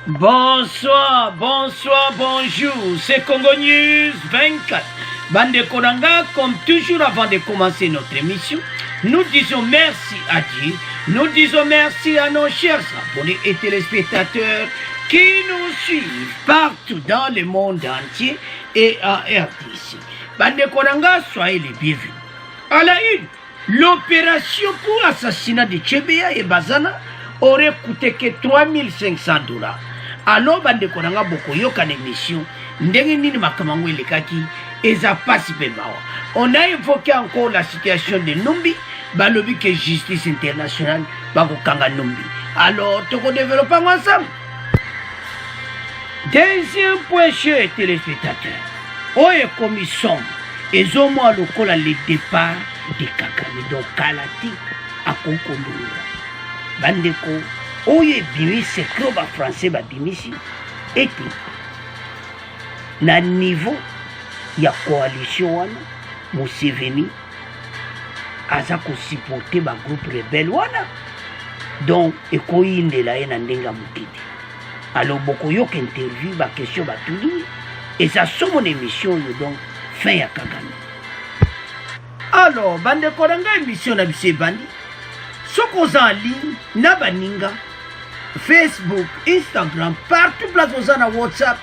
Bonsoir, bonsoir, bonjour, c'est Congo News 24. Bande Konanga, comme toujours avant de commencer notre émission, nous disons merci à Dieu, nous disons merci à nos chers abonnés et téléspectateurs qui nous suivent partout dans le monde entier et en RDC. Bande Konanga, soyez les bienvenus. À la une, l'opération pour l'assassinat de Tchébéa et Bazana aurait coûté que $3,500. Alors, bande konanga boko yoka émission, ndenge nini makamango elekaki, eza pasi pe mawa. On a évoqué encore la situation de Numbi, balobi que justice internationale, bako kanga Numbi. Alors, toko développe ensemble. Deuxième point, chers téléspectateurs, oye commission, et zomo à lokola le départ de Kakame, donc Kalati, à Konkondoura. Bandeko, oye bimi secret ba français ba bimisi eti na niveau ya coalition wana Museveni aza ko supporter ba groupe rebelle wana donc ekoyindela ye na ndenga mokiti. Alors boko yo ke interview ba question ba tuli et ça sur mon émission yo donc fin ya Kagame. Alors bande koranga émission na bise bandi soko za en ligne na baninga Facebook, Instagram, partout place aux à WhatsApp.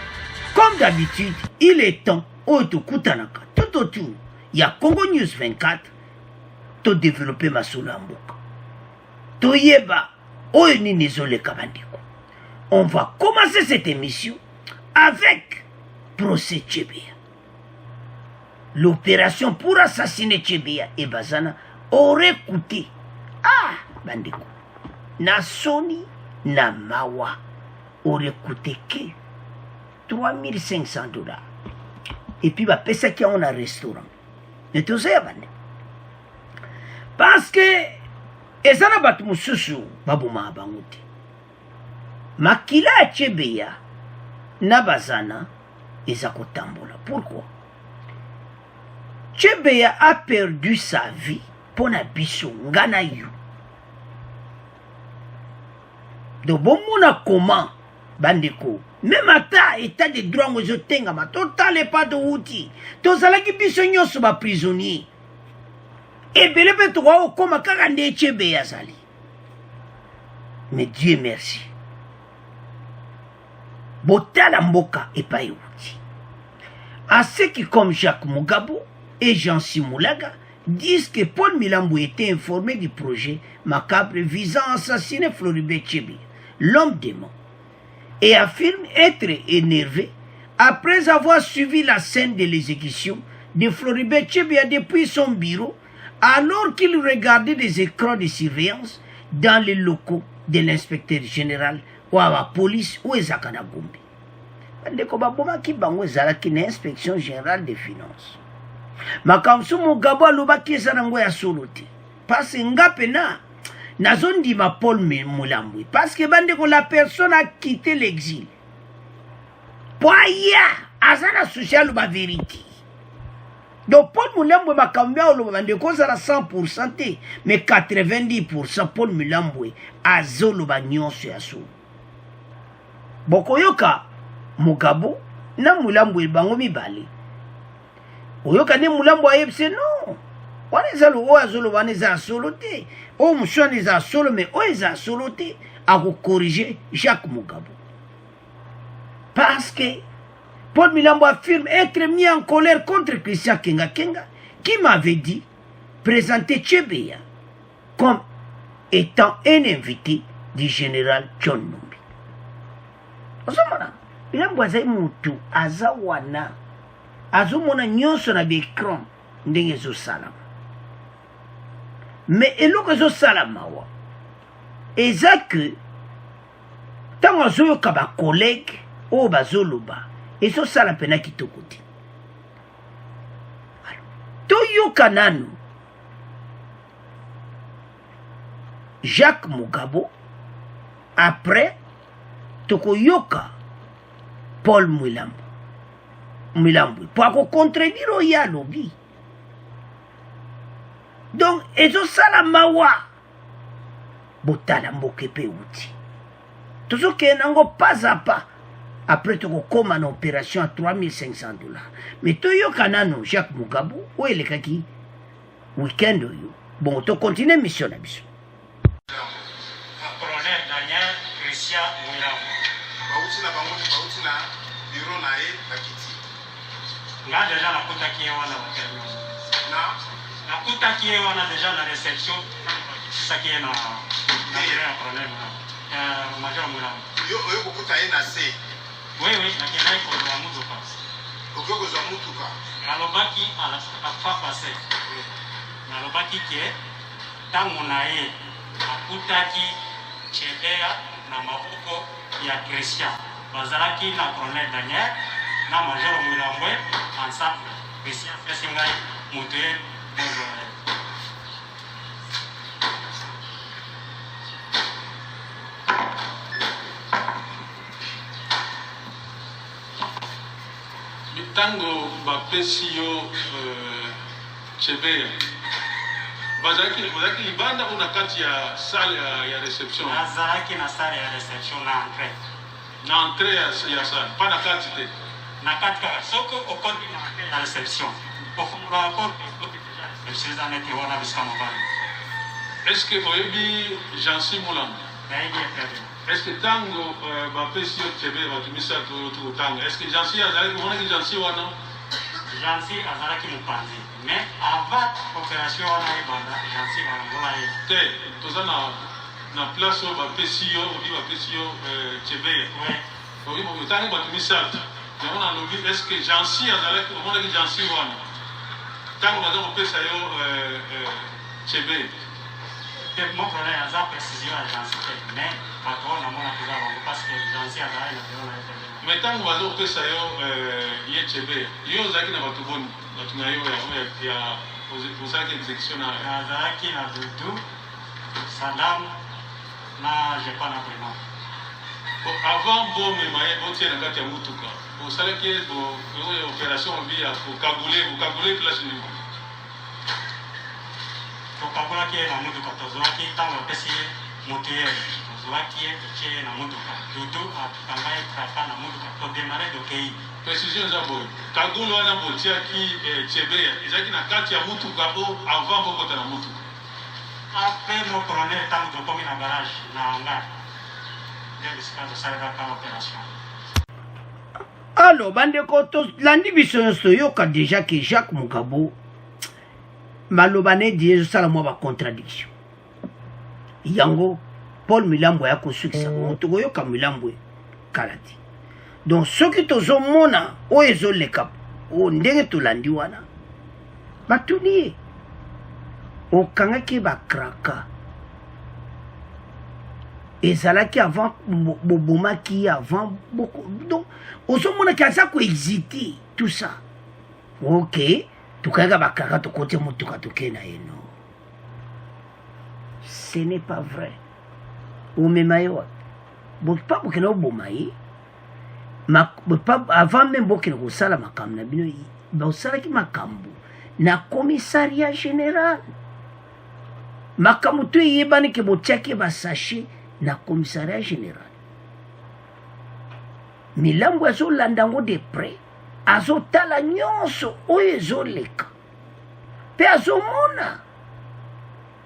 Comme d'habitude, il est temps, Kutanaka, tout autour, il y a Congo News 24, de développer ma soulamboka. To yeba, ni nezole kabandiko. On va commencer cette émission avec procès Tchébéa. L'opération pour assassiner Tchébéa et Bazana aurait coûté, bandiko, na Sony, na mawa aurait coûté que $3,500. Et puis bah pesa qui on a restaurant. Ne te sais pas. Parce que ezana batu mususu babuma banguti. Makila Tchébéa na Bazana ezako tambola. Pourquoi? Tchébéa a perdu sa vie pour na biso ngana yu. Donc, bon, comment, bandeko, même à état de droit, moi, je tenga, ma total pas de outil. Tous ceux qui bisogno sont prisonniers. Et bien, le toi, comme Kakande Tchébéa Zali. Mais Dieu merci. Botala Mboka et pas outil. À ceux qui, comme Jacques Mugabo et Jean Simulaga, disent que Paul Milambo était informé du projet macabre visant à assassiner Floribert Tchébéa, l'homme démon, et affirme être énervé après avoir suivi la scène de l'exécution de Floribert Tchébéa depuis son bureau alors qu'il regardait des écrans de surveillance dans les locaux de l'inspecteur général ou à la police ou à Zakanagombi. L'inspection générale des finances. Makamsu Mugabo alobaki ezanango ya solo te. Parce que ngapena nazondi ma Paul Mulambwe. Parce que bandeko la personne a quitté l'exil. Poya azana social ba vérité. Donc Paul Mulambwe makambia oloba bandeko zala 100% te, mais 90% Paul Mulambwe azolo ba nyonso ya solo. Bokoyoka Mugabo na Mulambwe bango mibale. Oyoka ne Mulambo ayebse non. Wana zalo o azolo wana za solo te. O mshwana za solo mais o za solo te a corriger Jacques Mugabo. Parce que Paul Milambo affirme être mis en colère contre Christian Kenga Kenga qui m'avait dit présenter Tchébéa comme étant un invité du général John Numbi. Osomana, Milambo azai mutu azawana azomona nyonso na bekran ndenge zo salama. Mais eloko zo salama wa eza que tango azoyoka ba collègue o bazoloba ezo sala pena kitoko te. Toyoka nanu Jacques Mugabo après tokoyoka Paul Mulambwe pour contredire au yalobi. Donc, ezo sala mawa botala mboke pe uti. Toujours qu'il y a pas à pas. Après, tu comme une opération à 3500 $. Mais tu as Kanano, Jacques Mugabu, où est le kaki? Week-end. Bon, tu continues mission à mission. Colonel Daniel Christian Mouilambo. Bautina bangote bautina bureau na e bakiti. Nga déjà nakuta kiye wana watermino. Nakuta kiye wana déjà na réception. Ça qui est na colonel major Mouilambo. Yo kukuta e na C. Oui, na kienai ko za mutuka. Okoko za mutuka. Alobaki ala fa passé. Alobaki ke tangu na ye akutaki chebea na maboko ya Christian bazalaki na colonel Daniel na major Mouilambwe ensemble Christian fesingai mutuel bonjour. Tango bapesi yo chebea bazaki libanda una kati ya salle ya reception bazalaki na salle ya reception na entrée ya salle pas na kati te na kati ka soko okoti na reception pofungula porte reception za neti wana bisika mobali. Est-ce que oyebi Jansi Moulambo est-ce que tango bapesi yo chebea batumisa to tango est-ce que Jansi azalaki monaki Jansi wana Jansi azalaki mupanzi mais avant opération wana ebanda Jansi balangola ye te toza na place oyo bapesi yo obi bapesi yo chebea obi botangi bato misato yango nalobi est-ce que Jansi azalaki omonaki Jansi wana ntango baza kopesa yo chebea te mon colonel aza précision ya Jansi te mais bato wana namonaki eza bango parce que Jansi azalaki na bilona ye mais ntango baza kopesa yo ye chebea yo ozalaki na bato boni bato na yo ya ozalaki exécution na azalaki na Dudu Saddam na je pas na vraiment avant bomema ye botie na kati ya mutuka bosalaki oyo opération obi ya kokagule place nini tokagulaki ye na mutuka tozwaki ntango apesi ye moto ye tozwaki ye totie ye na mutuka Dudu akanga ye kaka na mutuka todemare dokei précision eza boye kagulu wana botiaki chebea ezalaki na kati ya mutuka o avant bokota na mutuka après mon colonel ntango tokomi na garage na hangar nde bisika tosalelaka opération. Alors bandeko tolandi biso nyonso toyoka déjà ke Jacques Mugabu maloba na edi ezosala mwa bacontradiction yango Paul Milambo ya kosukisa bango tokoyoka Milambo kala te. Donc soki tozomona oyo ezoleka ndenge tolandi wana batuni ye okangaki bakraka ezalaki avant bobomaki avant donc ozomonaki aza koexite tout ça ok tokayaka bakraka tokote motuka tokei na ye no ce n'est pas vrai omema ye wapi bopa bokende oboma ye avant même bokende kosala makambo na bino bosalaki makambo na commissariat général makambo to eyebani ke botiaki basache na commissariat général Milambo azolanda yango de près azotala nyonso oyo ezoleka mpe azomona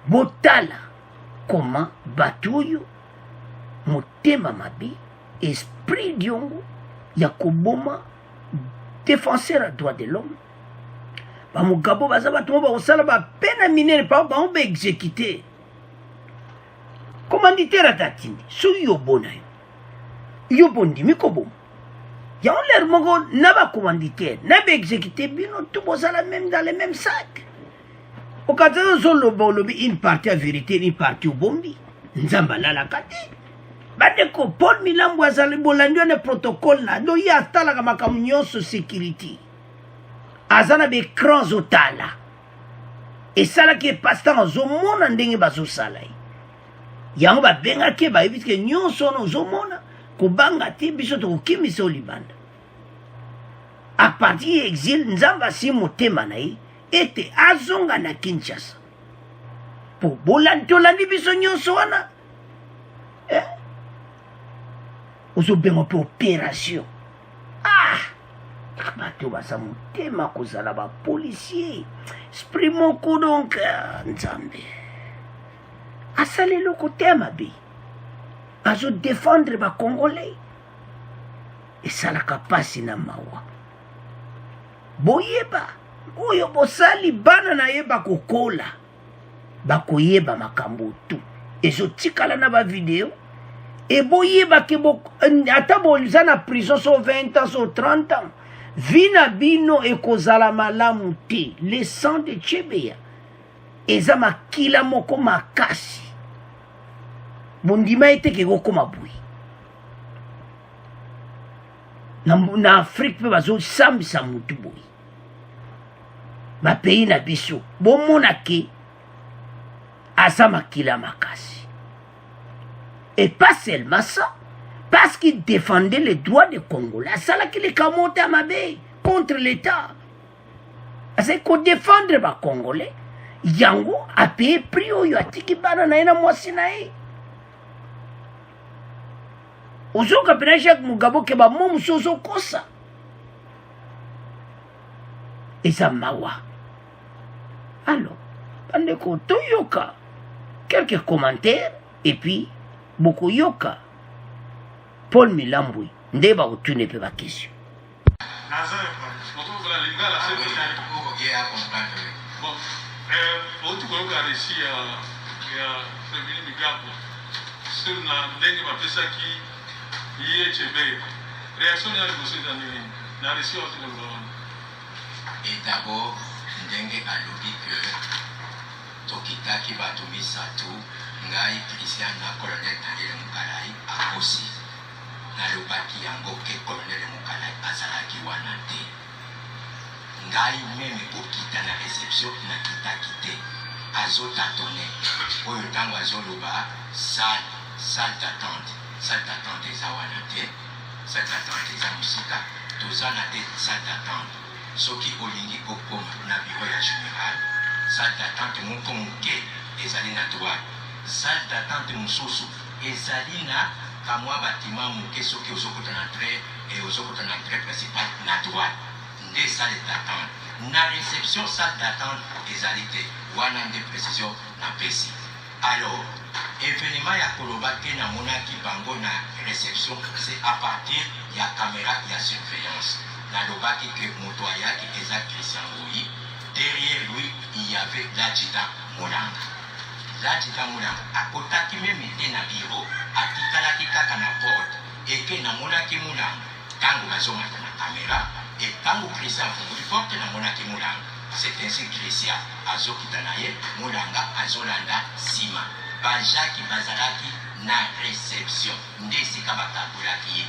botala koma bato oyo motema mabe esprit diongo ya koboma défenseur à droit de l'homme bamugabo baza bato mo bakosala bapena minene pa bango baexécuté commanditaire atatindi soki yobona yo bondimi koboma yango lere moko na bacommanditaire na baexécuté bino to bozala même dans le même sac okati ozoloba olobi une partie ya vérité une partie obombi nzambe alalaka te bandeko Paul Milambo azali bolandi wana protocole na do ye atalaka makambo nyonso sécurité aza na baécran azotala esalaki epasteur azomona ndenge bazosala ye yango babengaki ye bayebi ke nyonso wana ozomona kobanga te biso tokokimisa o libanda a partir ya exil nzambe asi motema na ye ete azonga na Kinshasa po tolandi biso nyonso wana ozobenga mpe opération. Bato baza motema kozala bapolisier. Esprit moko donc nzambe asali eloko te mabe, azodefendre bacongolais. Esalaka pasi na mawa. Boyeba oyo bosali bana na ye bakokola, bakoyeba makambo tu. Ezotikala na bavideo. E boyeba ke ata boza na prison so 20 ans so 30 ans, vina bino ekozala malamu te. Le sang de Chebeya eza makila moko makasi. Bondima ete ke kokoma boye. Na Afrique pe bazosambisa mutu boye. Bapeyi na biso bomona ke aza makila makasi. Et pas seulement ça, parce qu'il défendait les droits des Congolais. C'est là qu'il est camoté à Mabé contre l'État. C'est qu'on défendre les Congolais. Yango a payé prix au Yatiki Banana et na Moissinae. Ozo kapena Jacques Mugabo keba mom sozo kosa. Et ça mawa. Alors, pendant Toyoka, quelques commentaires et puis beaucoup yoka Paul Milambui ndeba utune pe ba question. Et d'abord, ndenge alobi que tokitaki batumi satu ngai Christian na colonel Daniel Mukalai akosi nalobaki yango ke colonel Mukalai azalaki wana te. Ngai meme kokita na réception na kitaki te. Azotatone oyo ntango azoloba salle d'attente eza wana te. Salle d'attente eza musika toza na te salle d'attente. Soki olingi kokoma na biro ya général, salle d'attente moko moke ezali na droite. Salle d'attente mosusu ezali na kamwa bâtiment moke soki ozokota na entrée et ozokota na entrée principale na droite. Nde salle d'attente. Na réception salle d'attente ezali te. Wana nde précision na pesi. Alors, événement ya koloba te na monaki bango na réception, c'est à partir ya caméra ya surveillance. Na lobaki que moto ayaki eza Christian Ngoyi. Derrière lui, il y avait l'adjudant Molanga. L'adjudant Molanga akotaki meme te na bureau, atikalaki kaka na porte, eke na monaki Molanga. Tango bazomata na caméra, et tango Christian afungoli porte na monaki Molanga. C'est ainsi Christian azokita na ye, Molanga azolanda sima. Bajaki bazalaki na réception. Nde esika batabolaki ye.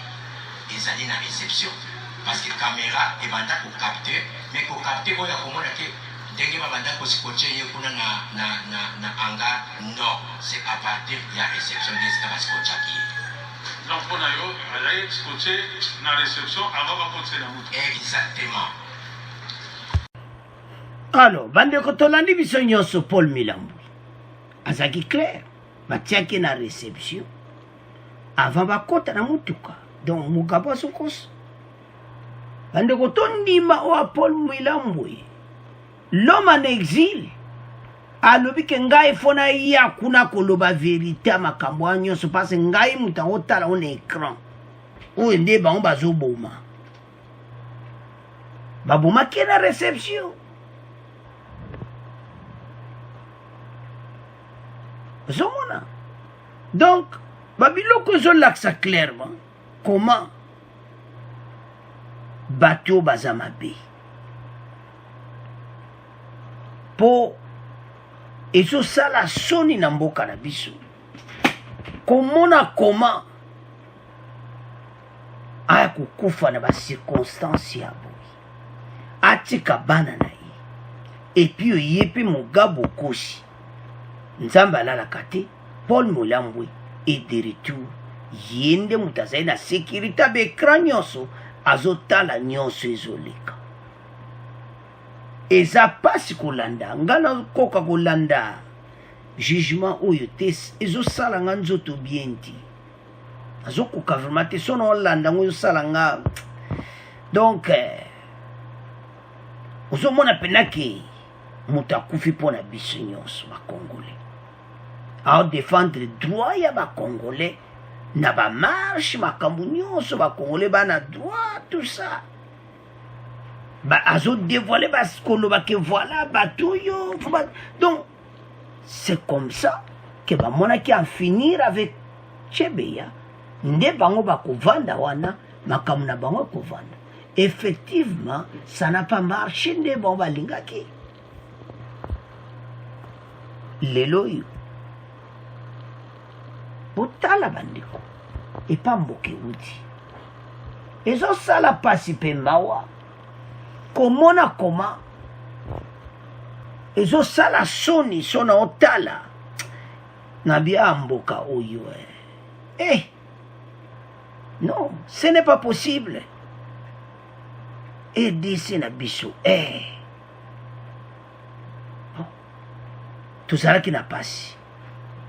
Ezali na réception. Parce que caméra ebanda ko capter, mais ko capter oya komona ke ndenge babanda ko scotcher ye kuna na hangar. Non, c'est à partir de la réception des scotcher qui. Donc on a yo allait scotcher na réception avant de continuer la moto. Exactement. Alors, bande ko tolandi biso nyonso Paul Milambui. Azaki clair, batiaki na réception avant bakota na mutuka. Donc Mugabo sokos. Bande ko tondima o Paul Milambui. L'homme en exil alobi ke ngai fona ya kuna koloba vérité makambo nyonso parce ngai muta otala on écran. O nde ba on bazoboma. Baboma ki na réception. Zomona. Donc, Babiloko zolaksa clairement comment bateau bazamabe. Po ezo sala soni na mboka na biso. Komona comment aya kukufa na ba circonstance ya boy. Atika bana na ye. Et puis yepe Mugabo koshi. Nzamba alalaka te, Paul Milambui est de retour. Yende mutazali na sécurité bekra nyonso azotala nyonso ezoleka. Eza pasi kolanda, ngana koka kolanda jugement oyo te ezosala nga nzoto bien ti. azokoka vraiment te sono olanda ngo osala nga donc ozomona pena ke moto akufi mpo na biso nyonso bakongolais aodefendre droit ya bakongolais na bamarshe makambo nyonso bakongolais bana droit tout ça azodévoile bakoloba ke voilà bato oyo donc c'est comme ça que bamonaki en finir avec Chebeya nde bango bakovanda wana makambo na bango ekovanda. Effectivement ça n'a pas marché nde bango balingaki lelo oyo botala bandeko epa mboka euti ezosala pasi mpe mawa komona koma ezosala soni sona otala na bia mboka oyo non ce n'est pas possible edisi na biso tozalaki na pasi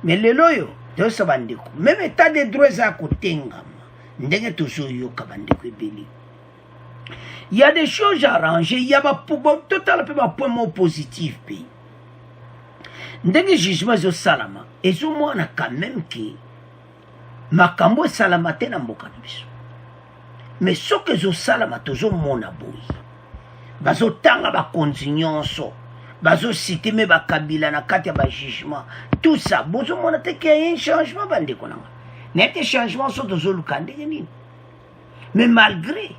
mais lelo oyo toyosa bandeko même état de droit eza kotengama ndenge tozoyoka bandeko ebeli. Il y a des choses à arranger, il y a total point positif. Ndenge jugement zo salama, ezo mwana quand même que makambo salama te na mboka na biso. Mais soki zo salama tozo mona boyi. Bazo tanga bakonzi nyonso, bazo citer me bakabila na kati ya ba jugement. Tout ça, bozo mona te qu'il y a un changement bandeko nanga. Nete changement so tozo lukande nini. Mais malgré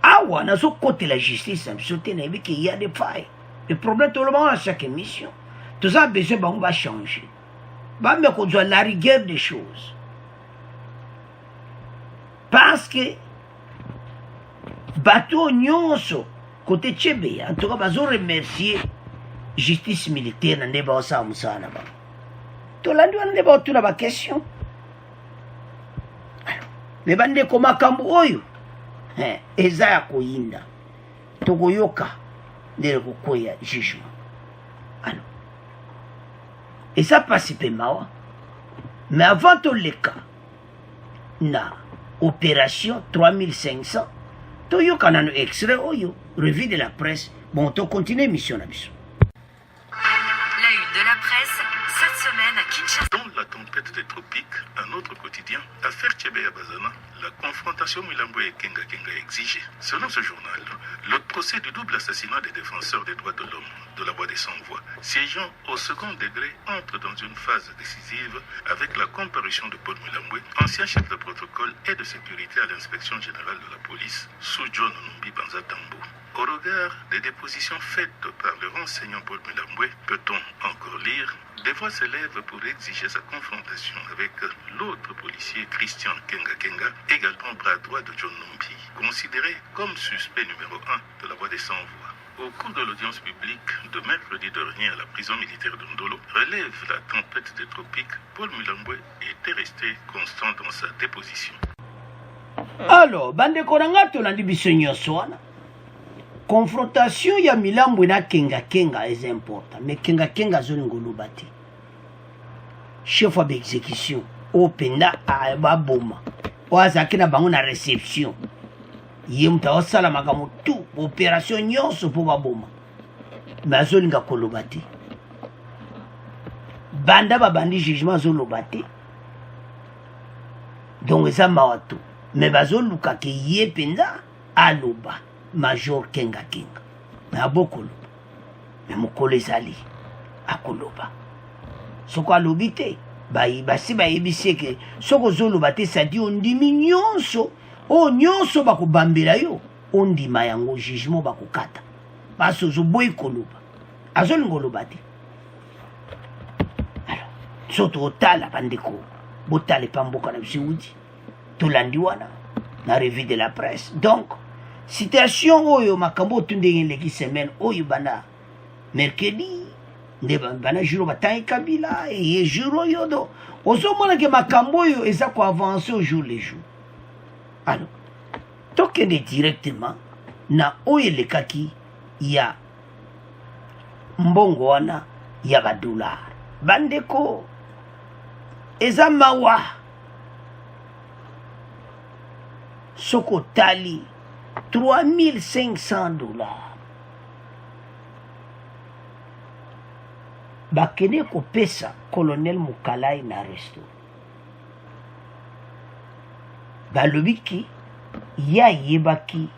awa nazo côté la justice il y a des failles. Le problème tout le monde à chaque émission. Tout ça besoin on va changer. Bah mais qu'on doit la rigueur des choses. Parce que bateau nyonso côté Chebeya en tout cas bazo remercier justice militaire na ndeba osa musana ba. To landi wana ndeba tuna ba question. Mais bande ko makambo oyo eza ya koyinda tokoyoka ndele kokoya jugement alors et ça passe pe mawa mais avant toleka na opération 3500 toyoka nano extrait oyo revue de la presse bon to continue mission na biso. La une de la presse cette semaine à Kinshasa. Dans la tempête des tropiques, un autre quotidien, affaire Chebeya Bazana, la confrontation Milambwe et Kenga est exigée. Selon ce journal, le procès du double assassinat des défenseurs des droits de l'homme de la Voix des Sans-Voix, siégeant au second degré, entre dans une phase décisive avec la comparution de Paul Milambwe, ancien chef de protocole et de sécurité à l'inspection générale de la police, sous John Numbi Banza Tambo. Au regard des dépositions faites par le renseignant Paul Milambwe, peut-on encore lire, des voix s'élèvent pour exiger sa confrontation avec l'autre policier Christian Kenga, également bras droit de John Numbi, considéré comme suspect numéro 1 de la Voix des Sans-Voix. Au cours de l'audience publique de mercredi dernier à la prison militaire de Ndolo, relève la tempête des tropiques, Paul Milambwe était resté constant dans sa déposition. Alors, bande koranga tolandi biso nyonso wana. Confrontation ya Milambwe na Kenga est important, mais Kenga zolingo lobati. Chef d'exécution, au penda a baboma. Oazaki na bango na réception. Yemta osala makambo tout opération nyonso po baboma. Mais zolinga kolobati. Banda babandi jugement zolobati. Donc eza mawato. Mais bazoluka ke ye penda aloba. Major Kenga mais abokolo mais mokolo ezali akoloba soko alobi te basi bayebisi ke soko ozoloba te sadi ondimi nyonso oyo nyonso bakobambela yo ondima yango jugement bakokata basi ozoboyi koloba azolinga oloba te. Alors so totala bandeko botala epa mboka na biso udi tolandi wana na revue de la presse. Donc situation oyo makambo tundenge leki semaine oyo bana mercredi nde bana jour batangi Kabila et jour oyo do ozomona ke makambo oyo eza ko avancer au jour les jours. Alors tokende directement na oyo lekaki ya mbongo wana ya $. Bandeko eza mawa soko tali $3,500 bakende kopesa colonel Mukalai na resto balobiki ya yebaki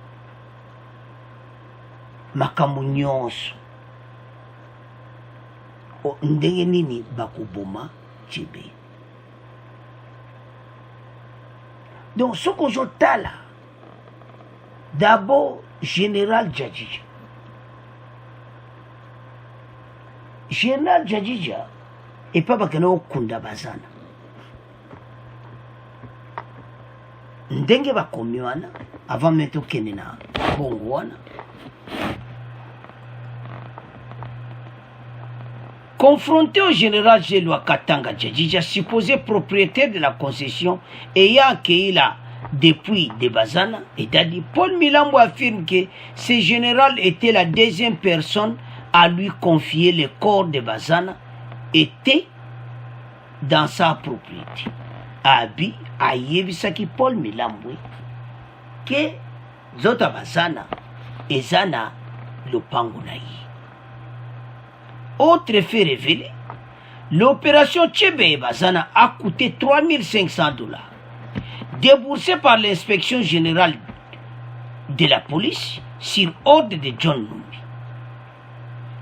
makambo nyonso ndenge nini bakoboma Tshebe. Donc ce que j'entends là, d'abord général Djadidja. Général Djadidja et pas bakena okunda bazana. Ndenge bakomi wana avant meto kenena bongo wana. Confronté au général Gélois Katanga Djadidja, supposé propriétaire de la concession ayant accueilli là depuis de Bazana, et dit Paul Milambo affirme que ce général était la deuxième personne à lui confier le corps de Bazana, était dans sa propriété. Abi a yebisaki Paul Milambo que Zota Bazana et Zana le Pangonaï. Autre fait révélé, l'opération Tshebe Bazana a coûté $3,500, déboursé par l'inspection générale de la police sur ordre de John Numbi.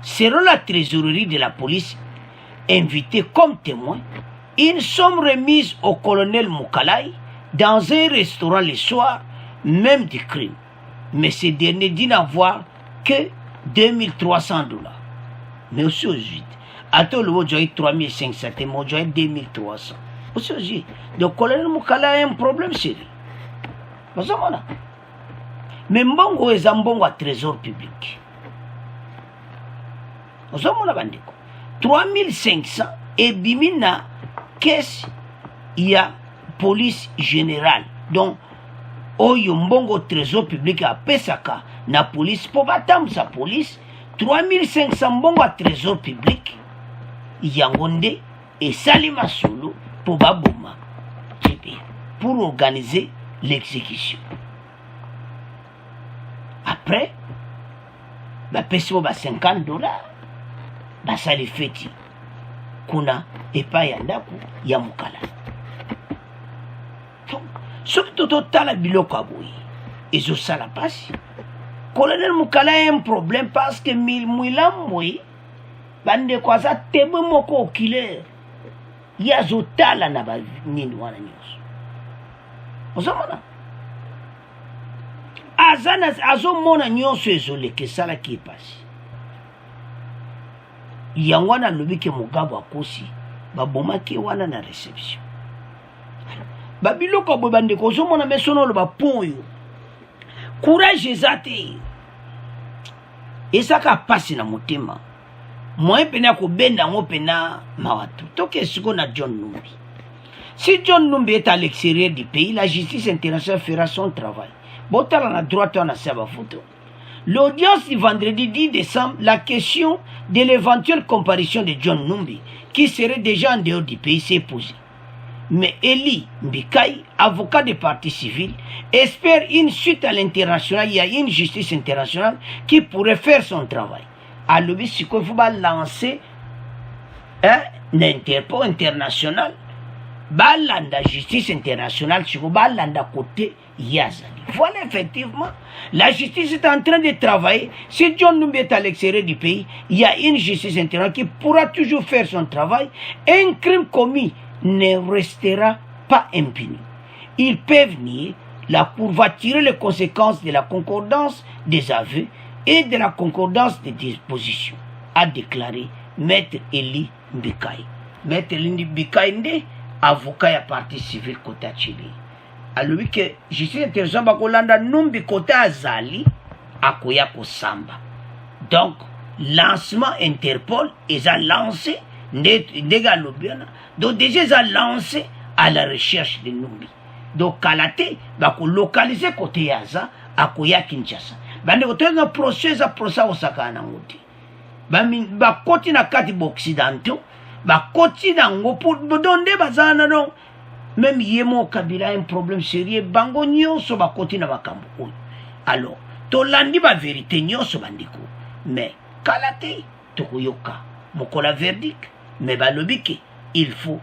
Selon la trésorerie de la police, invité comme témoin, une somme remise au colonel Mukalai dans un restaurant le soir, même du crime. Mais ce dernier dit n'avoir que $2,300. Mais aussi aux 8. Attends, le mot j'ai 3,500, le mot j'ai 2,300. Aussi aux 8. Donc, le colonel Mukala a un problème sérieux. Mais Mbongo est un bon trésor public. Vous avez 3,500 et bimina, qu'est-ce qu'il y a police générale. Donc, Oyo Mbongo trésor public à Pesaka, na police, pour battre sa police. 3,500 bongo à trésor public, Yangonde et Salima Solo pour Babouma, pour organiser l'exécution. Après, bah pèse ba $50, bah ça les fait kuna et pas yandaku ya Mukala. Donc, surtout total biloko aboyi, et zo sala passe. Colonel Mukala a un problème parce que Milamboui, bande kwa za tebe moko okile, ya zotala na ba nini wana nyonso. Ozomona? Azana azomona nyonso ezole ke sala ki pasi. Yangwana lobike Mugabe akosi, babomaki wana na réception. Babiloko bo bande ko ozomona mesono lo ba ponyo. Courage ezate. Et ça qui passe dans mon thème. Moi, je suis pena mawatu. Toke ce qu'on a John Numbi. Si John Numbi est à l'extérieur du pays, la justice internationale fera son travail. Botal en a droit à la photo. L'audience du vendredi 10 décembre, la question de l'éventuelle comparution de John Numbi, qui serait déjà en dehors du pays, s'est posée. Mais Eli Mbikai, avocat des partis civils, espère une suite à l'international. Il y a une justice internationale qui pourrait faire son travail. À l'objet, il faut lancer un Interpol international. La justice internationale, il faut côté Yazali. Voilà effectivement, la justice est en train de travailler. Si John Numbi est à l'extérieur du pays, il y a une justice internationale qui pourra toujours faire son travail. Un crime commis ne restera pas impuni. Ils peuvent nier, la Cour va tirer les conséquences de la concordance des aveux et de la concordance des dispositions, a déclaré Maître Eli Mbikai. Maître Eli Mbikai, avocat à partie civile côté Tshebe. Alors que justice internationale bakolanda Numbi côté Azali akoya ko samba. Donc lancement Interpol ils ont lancé ndega lobiana. Donc déjà ils ont lancé à la recherche de Numbi. Donc Kalate bako localiser côté Yaza akoya Kinshasa. Bande côté na procès Osaka na ngoti. Ba koti na kati occidentaux ba koti na ngo pour donde bazana non même Yemo Kabila a un problème sérieux, bango nyonso ba koti na makambo oyo. Alors, to landi ba vérité nyonso bandiko. Mais, kalate, tokoyoka, mokola verdict, mais balobi ke, il faut,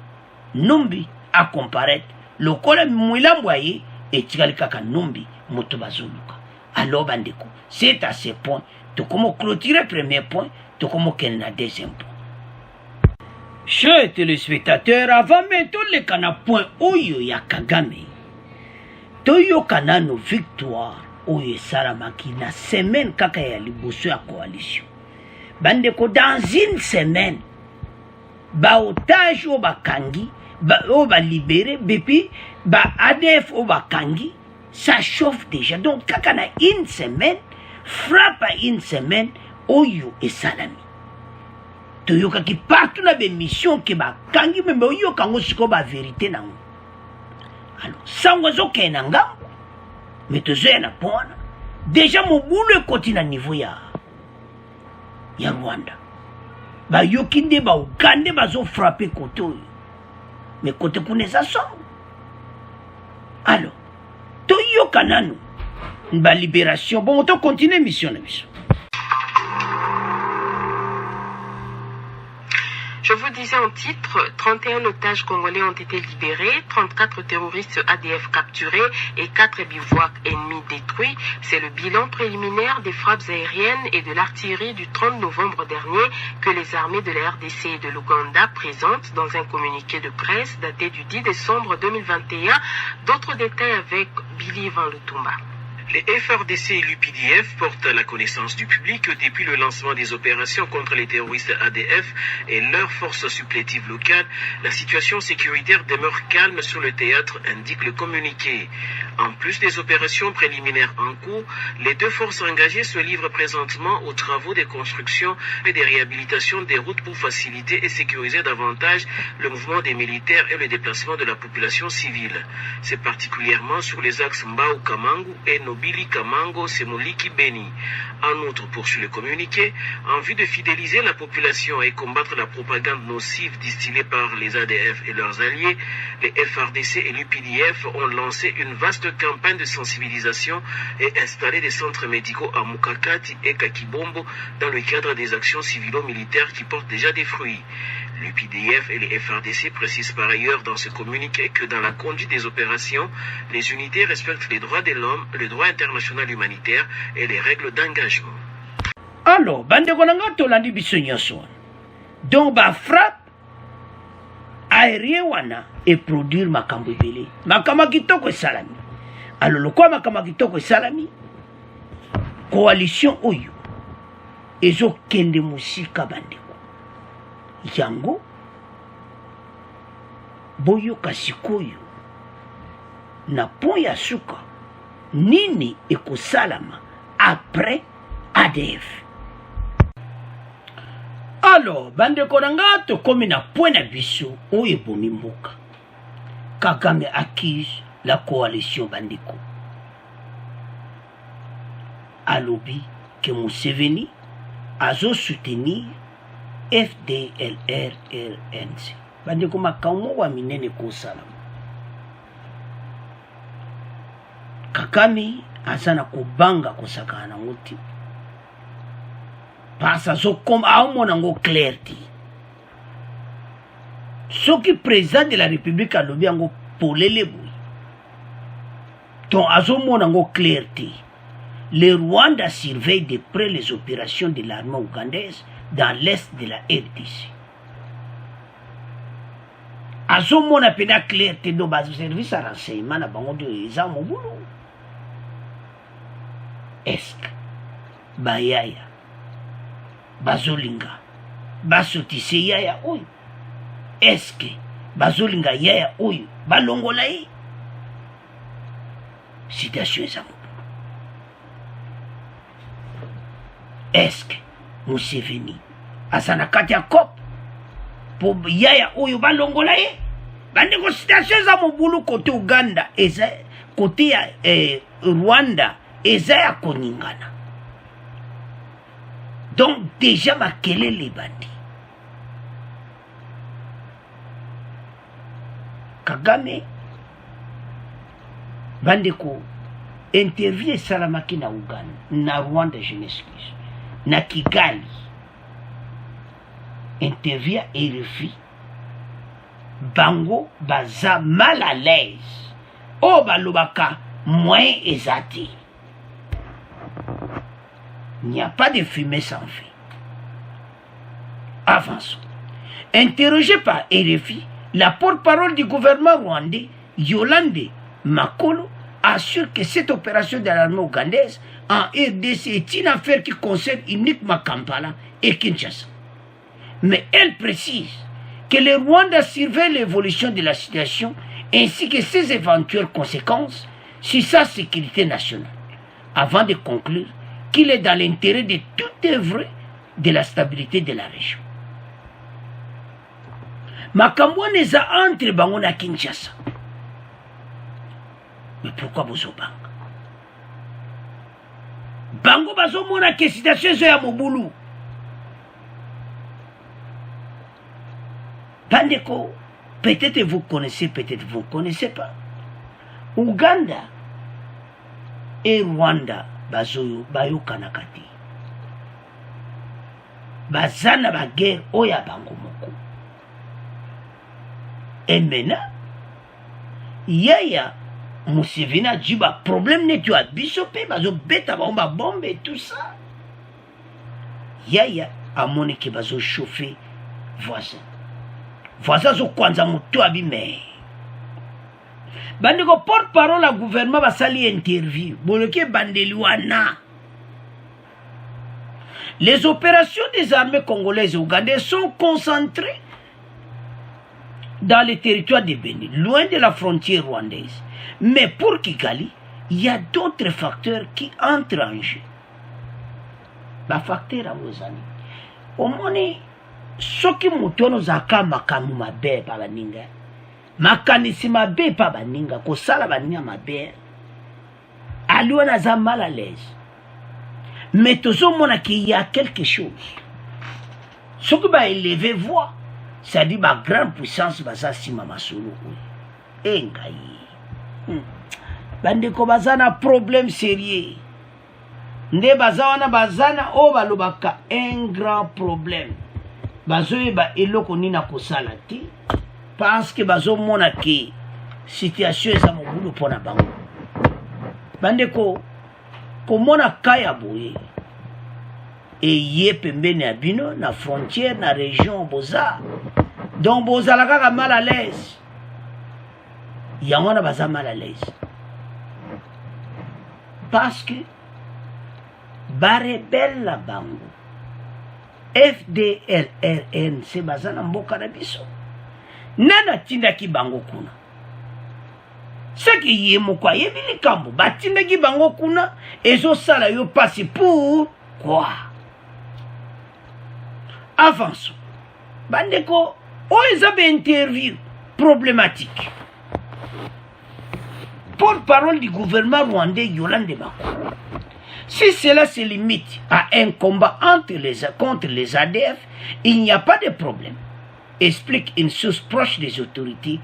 numbi, à comparaître, lokola mouilambwaye, et tikali kaka numbi, moto bazoluka. Alors bandiko, c'est à ce point, tokomo clôturer premier point, tokomo kenna deuxième point. Chers téléspectateurs, avant même tous les cana point oyo ya Kagame, toyo kanano victoire oyo salamaki na semaine kaka ya liboso ya coalition. Bandeko dans une semaine, ba otage o bakangi, o ba libéré, bepi ba ADF o bakangi, ça chauffe déjà. Donc kaka na une semaine, frappe à une semaine, oyo et salami. Toyoka ki partout na be mission ke ba kangi membe oyo kango siko ba vérité nango. Alors sango zo kena ngambo mais tozo na pona déjà mo boulot koti na niveau ya Rwanda. Ba yokinde ba Uganda ba zo frapper koto. Mais kote kuneza sango. Alors toyoka nanu ba libération bon on continue mission na mission. Je vous disais en titre, 31 otages congolais ont été libérés, 34 terroristes ADF capturés et 4 bivouacs ennemis détruits. C'est le bilan préliminaire des frappes aériennes et de l'artillerie du 30 novembre dernier que les armées de la RDC et de l'Ouganda présentent dans un communiqué de presse daté du 10 décembre 2021. D'autres détails avec Billy Van Lutumba. Les FRDC et l'UPDF portent à la connaissance du public que depuis le lancement des opérations contre les terroristes ADF et leurs forces supplétives locales, la situation sécuritaire demeure calme sur le théâtre, indique le communiqué. En plus des opérations préliminaires en cours, les deux forces engagées se livrent présentement aux travaux de construction et de réhabilitation des routes pour faciliter et sécuriser davantage le mouvement des militaires et le déplacement de la population civile. C'est particulièrement sur les axes Mbao-Kamangu et Nobili Kamango Semoliki Beni. En outre, poursuit le communiqué, en vue de fidéliser la population et combattre la propagande nocive distillée par les ADF et leurs alliés, les FRDC et l'UPDF ont lancé une vaste campagne de sensibilisation et installé des centres médicaux à Mukakati et Kakibombo dans le cadre des actions civilo-militaires qui portent déjà des fruits. L'UPDF et les FRDC précisent par ailleurs dans ce communiqué que dans la conduite des opérations, les unités respectent les droits de l'homme, le droit international humanitaire et les règles d'engagement. Alors, bande konanga tolandi biso nyonso. Donc ba frappe aérien wana et produire makambo ebele. Makama kitoko esalami. Alors lokwa makama kitoko esalami, coalition oyo ezokende musika bandeko. Yango boyoka sikoyo na pont ya suka nini ekosalama après ADF. Alors bandeko nanga tokomi na point na biso oyo ebomi mboka. Kagame accuse la coalition bandeko. Alobi que Museveni azo soutenir FDLR-RNC. Bandeko makambo wa minene kosala. Kagame azana kubanga kosaka na ngoti. Pasa zo comme aumona ngo clarté. Soki président de la République alobi ngo polele boy. Donc azomona ngo clarté. Le Rwanda surveille de près les opérations de l'armée ougandaise dans l'est de la RDC. Azomona pena clarté do base service à renseignement na bango de ezamo bulu. Est bayaya bazolinga basotise yaya oyo. Est bazolinga yaya oyo balongola ye. Citation ezamo. Est-ce que Museveni azana kati ya COP po yaya oyo balongola ye? Bandeko citation za mobulu kote Uganda eza kote ya Rwanda eza ya koningana. Donc déjà makelele bandi. Kagame bandeko interview esalamaki na Uganda na Rwanda, je m'excuse, na Kigali, interview ya RFI, bango baza mal à l'aise o balobaka moyen ezate. Il n'y a pas de fumée sans feu. Avançons. Interrogé par RFI, la porte-parole du gouvernement rwandais, Yolande Makolo, assure que cette opération de l'armée ougandaise en RDC est une affaire qui concerne uniquement Kampala et Kinshasa. Mais elle précise que le Rwanda surveille l'évolution de la situation ainsi que ses éventuelles conséquences sur sa sécurité nationale, avant de conclure qu'il est dans l'intérêt de tout œuvre de la stabilité de la région. Makambo neza entre bango na Kinshasa. Mais pourquoi bozobanga? Bango bazomona que situation ya mobulu. Bandeko, peut-être vous connaissez, peut-être vous ne connaissez pas. Ouganda et Rwanda bazoyo bayokana kati. Bazana ba guerre oya bango moko. Et maintenant, Yaya Museveni a dit bah problème n'est tu à bisope, bazo beta ba bombe et tout ça. Yaya a monné que bazo chauffer voisin. Voisin zo kwanza mutu abime. Bandeko porte-parole à gouvernement va sali interview. Boloke bandeli wana. Les opérations des armées congolaises et ougandaises sont concentrées dans les territoires de Bénin, loin de la frontière rwandaise. Mais pour Kigali, il y a d'autres facteurs qui entrent en jeu. La facteur à vos amis. Au moins, soki mutono zaka makamu mabe pa baninga. Makanisi mabe pa baninga. Kosala baninga mabe. Alouan a mal à l'aise. Mais tout le monde qu'il y a quelque chose. Ce qui va élever voix. C'est-à-dire ma grande puissance baza si mama solo. Engayi. Bandeko bazana problème sérieux. Nde bazana bazana o balobaka un grand problème. Bazoye ba eloko nina kosala te parce que bazo mona ke situation eza mobulu pona bango. Bandeko komona kaya boye eye pembeni ya bino na frontière na région boza donc bozala kaka mal à l'aise. Yango na baza mal à l'aise parce que barebelle la bango FDLRN se bazana mboka na biso nana tinda ki bango kuna saki yemo kwa yebili kambo batinda ki bango kuna ezo sala yo passe pour quoi. Avançons. Bandeko oezabe interview problématique. Porte-parole du gouvernement rwandais Yolande Makolo. Si cela se limite à un combat contre les ADF, il n'y a pas de problème, explique une source proche des autorités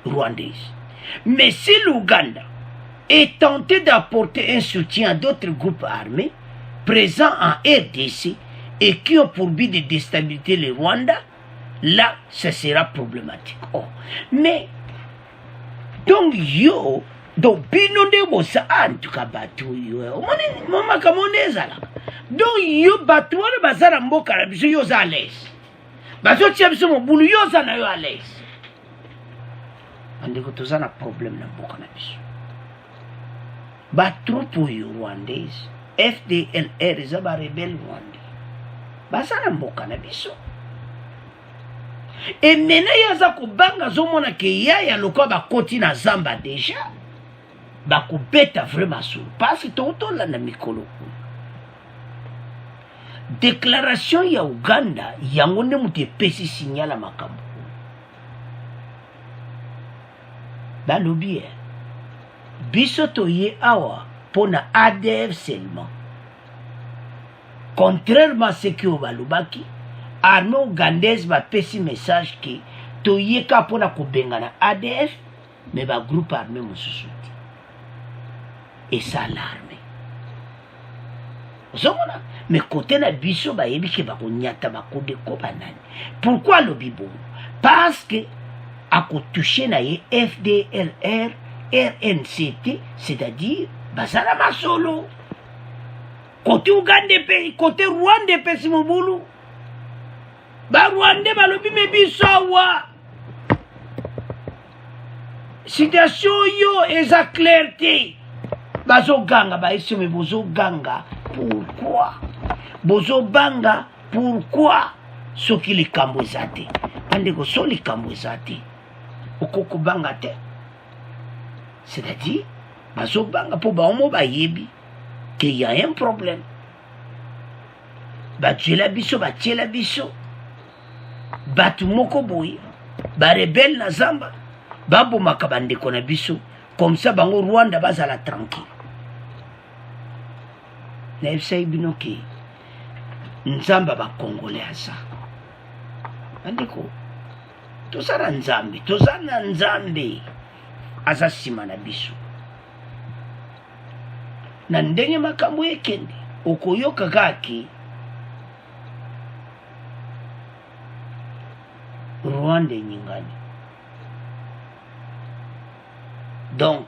rwandaises. Mais si l'Ouganda est tenté d'apporter un soutien à d'autres groupes armés présents en RDC et qui ont pour but de déstabiliser le Rwanda, là, ce sera problématique. Oh. Mais, donc, donc bino nde bosa en tout cas batu yo mama kamoneza la donc yo batu wana bazara mboka na biso yo za l'aise bazo tia biso mobulu yo za na yo à l'aise andeko tozana problème na mboka na biso ba troupe yo rwandaise FDLR za ba rebelle rwandais bazana mboka na biso et maintenant yaza kobanga zomona ke yaya lokwa ba koti na zamba déjà bakubeta vraiment sur parce que toto la na mikolo déclaration ya Uganda yango nde mutu epesi signal makambo balobi biso toye awa pona ADF seulement contrairement à ce que balobaki armée ougandaise bapesi message que toye ka pona kobengana ADF mais ba groupe armé mosusu et ça l'armée. Ozomona, mais côté na biso ba yebi ke ba konyata ba kodeko banani. Pourquoi le bibo? Parce que à toucher na ye FDLR, RNCT, c'est-à-dire basala masolo. Côté Ouganda pays, côté Rwanda pays simobulu. Ba Rwanda ba lobi me biso wa. Situation yo eza clarté. Bazo ganga ba ici mais bozo ganga. Pourquoi? Bozo banga pourquoi? Soki likambo ezate. Andeko so likambo ezate. Okoko banga te. C'est-à-dire bazo banga po ba omo ba yebi qu'il y a un problème. Ba tchela biso ba tchela biso. Batu moko boy. Ba rebelle na zamba. Babo makabande kona biso. Comme ça bango Rwanda bazala tranquille. Na FCI binoke nzamba ba Congolais asa andiko tozana nzambe asa sima na biso na ndenge makambo ekende okoyoka kaki Rwanda nyingani. Donc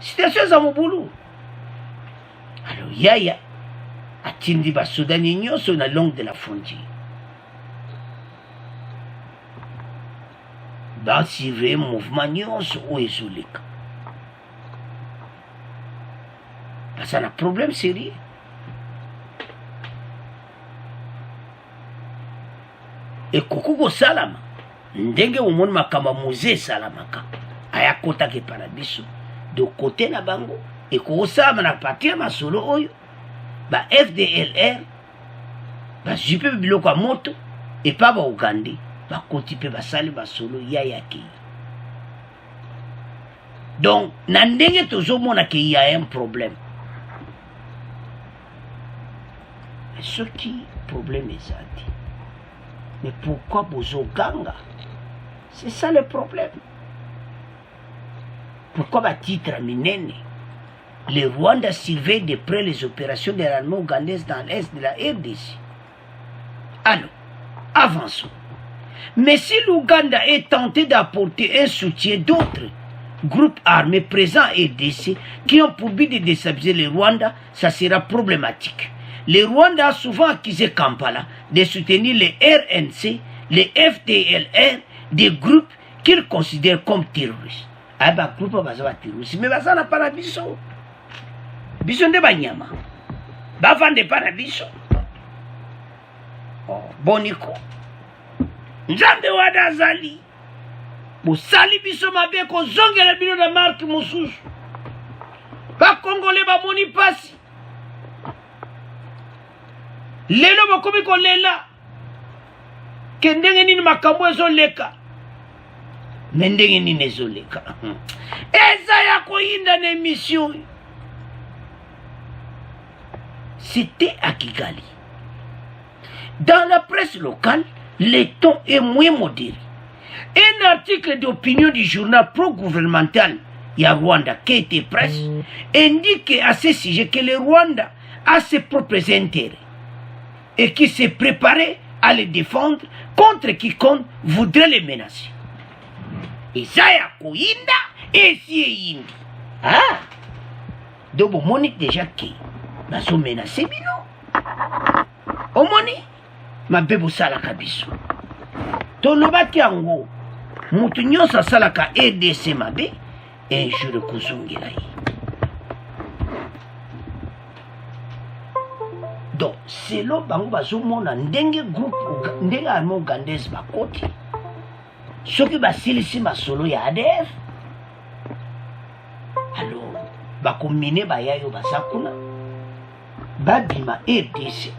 situation za mobulu. Alors, Yaya a tindi ba Soudani nyoso na longue de la frontière. Ba suivre mouvement nyoso o ezoleka. Parce que un problème sérieux. Et kukugo salama. Ndenge umoni makamba musée salamaka. Ayakota ke paradiso. De côté na bango. Et qu'on sache na partir ma solo oyo ba FDLR ba jupe biloko moto et pas ba Ouganda ba kotipe ba sali ba solo yaya ki. Donc na ndenge tozomona ke y a un problème. Mais ce qui problème est ça. Mais pourquoi bozo ganga? C'est ça le problème. Pourquoi ba titre minene? Le Rwanda surveille de près les opérations de l'armée ougandaise dans l'est de la RDC. Alors, avançons. Mais si l'Ouganda est tenté d'apporter un soutien d'autres groupes armés présents à RDC qui ont pour but de déstabiliser le Rwanda, ça sera problématique. Le Rwanda a souvent accusé Kampala de soutenir les RNC, les FDLR, des groupes qu'il considère comme terroristes. Ah bah, groupe va terroriste, mais ça n'a pas la vision. Biso nde banyama bavande pana biso boniko nzambe wadazali bosali biso mabe kozongela bino na marque mosusu bakongole bamoni pasi lelo bakomi kolela ke ndenge nini makambo ezoleka me ndenge nini ezoleka eza ya koyinda na émission. C'était à Kigali. Dans la presse locale, le ton est moins modéré. Un article d'opinion du journal pro-gouvernemental Rwanda, qui était presse, indique à ce sujet que le Rwanda a ses propres intérêts et qu'il s'est préparé à les défendre contre quiconque voudrait les menacer. Et ça y a Koinda et si Indi. Ah! Donc, on monique déjà qui? Baso menacé bino. Omoni ma bebo salaka biso. Tolobaki yango mutu nyonso salaka EDC mabe un jour kozongela yi. Donc c'est là bango bazomona ndenge groupe ndenge armée ougandaise bakoti. Soki basilisi masolo ya ADF. Alors bakomine bayayo basakuna. Babima RDC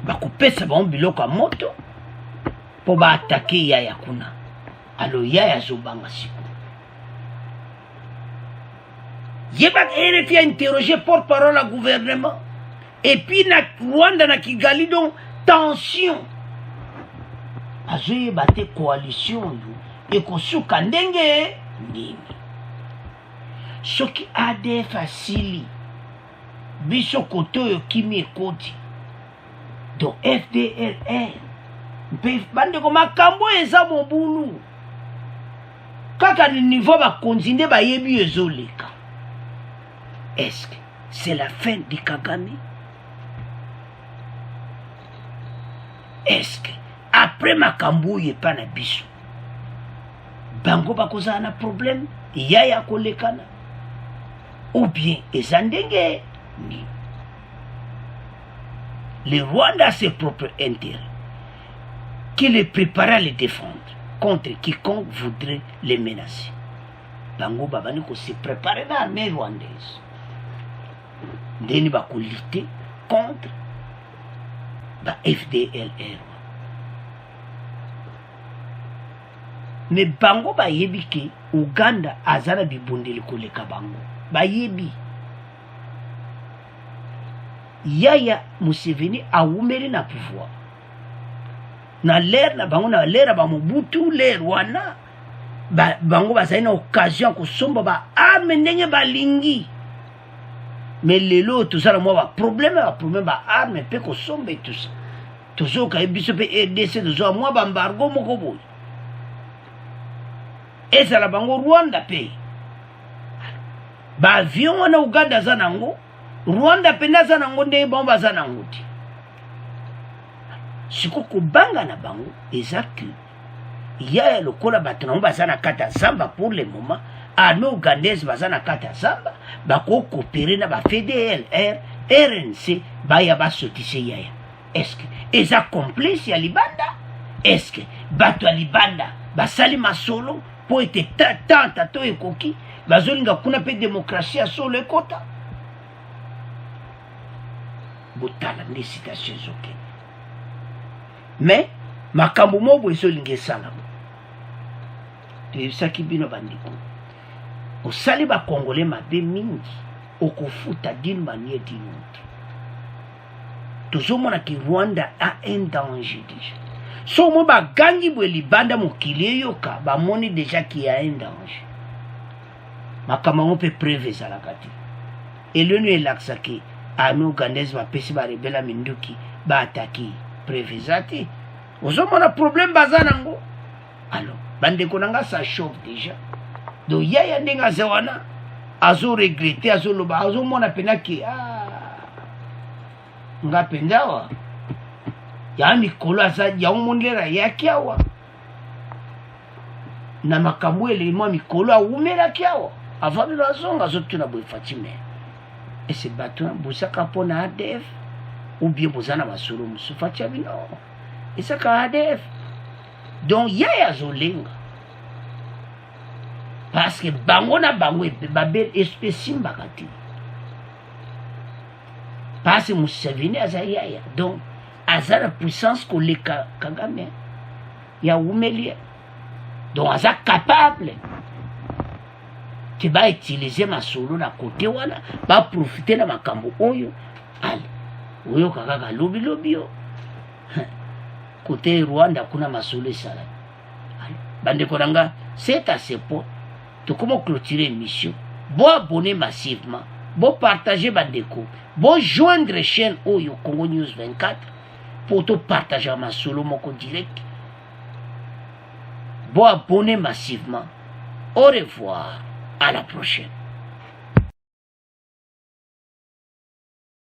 bakupesa biloko ya moto po baatake Yaya kuna. Alo Yaya zobanga siku yebaka RFI a interrogé porte-parole à gouvernement et puis na Rwanda na Kigali donc tension azoyeba te coalition yo ekosuka ndenge nini. soki ADF asili biso kote oyo kimi ekoti donc FDLR mpe bandeko makambo eza mobulu kaka ni niveau bakonzi nde bayebi ezoleka. Est-ce que c'est la fin de Kagame? Est-ce que après makambo oyo epa na biso bango bakozala na problème yaya kolekana ou bien eza ndenge ni? Le Rwanda a ses propres intérêts qu'il est préparé à les défendre contre quiconque voudrait les menacer. Bango babani ko se préparer dans l'armée rwandaise ndeni bako lutter contre ba FDLR. Mais bango bayebi ke Uganda azala bibondeli koleka bango bayebi. Yaya Museveni awumeli na pouvoir na l'air na bango na l'air ba Mobutu l'air wana bango bazali na occasion kosomba ba arme ndenge balingi. Mais lelo tozala mwa ba problème ba arme pe kosomba et tout ça tozoka biso pe RDC tozoa mwa ba embargo moko boye ezala bango Rwanda pe ba avion wana Uganda za nango Rwanda pe naza nango nde bango baza nango ti siko kobanga na bango eza que yaya lokola bato nango baza na kata zamba pour le moment armée ougandaise baza na kata zamba bako coopérer na ba FDLR RNC baya basotise yaya. Est-ce que eza complice ya libanda? Est-ce que bato ya libanda basali masolo po ete tanta to ekoki bazolinga kuna pe démocratie ya solo ekota? Botala nde citation ezoke mais makambo mobo ezolinga esalama toyebisaki bino bandeko osali bakongole mabe mingi okofuta d'une manière d'une autre. Tozomona ki Rwanda a un danger déjà. So mo bagangi bwe libanda mokili yoka bamoni déjà qu'il y a un danger. Makama on peut preuve ezalaka te. Elonu elaksaki armée ougandaise bapesi barebela minduki baataki preuve ezate. Ozomona problème baza nango. Alors bandeko nanga ça chauffe déjà. Donc yaya ndenga zewana azo regretter azo loba azo mona penaki nga pendawa ya mikolo aza ya umondera yakiawa na makambo elema mikolo awumela kiawa avabilo azonga zotuna boy Fatime et c'est bateau bosaka pona ADF ou bien bozana masolo musu Fatime non et ça ka ADF donc yaya zolenga parce que bango na bango babel espèce mbakati parce que Museveni aza yaya donc aza la puissance koleka Kagame ya umeli donc aza capable que ba utiliser masolo na côté wana ba profiter na makambo oyo ale oyo kaka lobi yo côté Rwanda kuna masolo sala bandeko nanga c'est à ce point to comment clôturer émission bon abonner massivement bon partager bandeko bon joindre chaîne Oyo Congo News 24 pour te partager ma solo moko direct bon abonner massivement au revoir à la prochaine.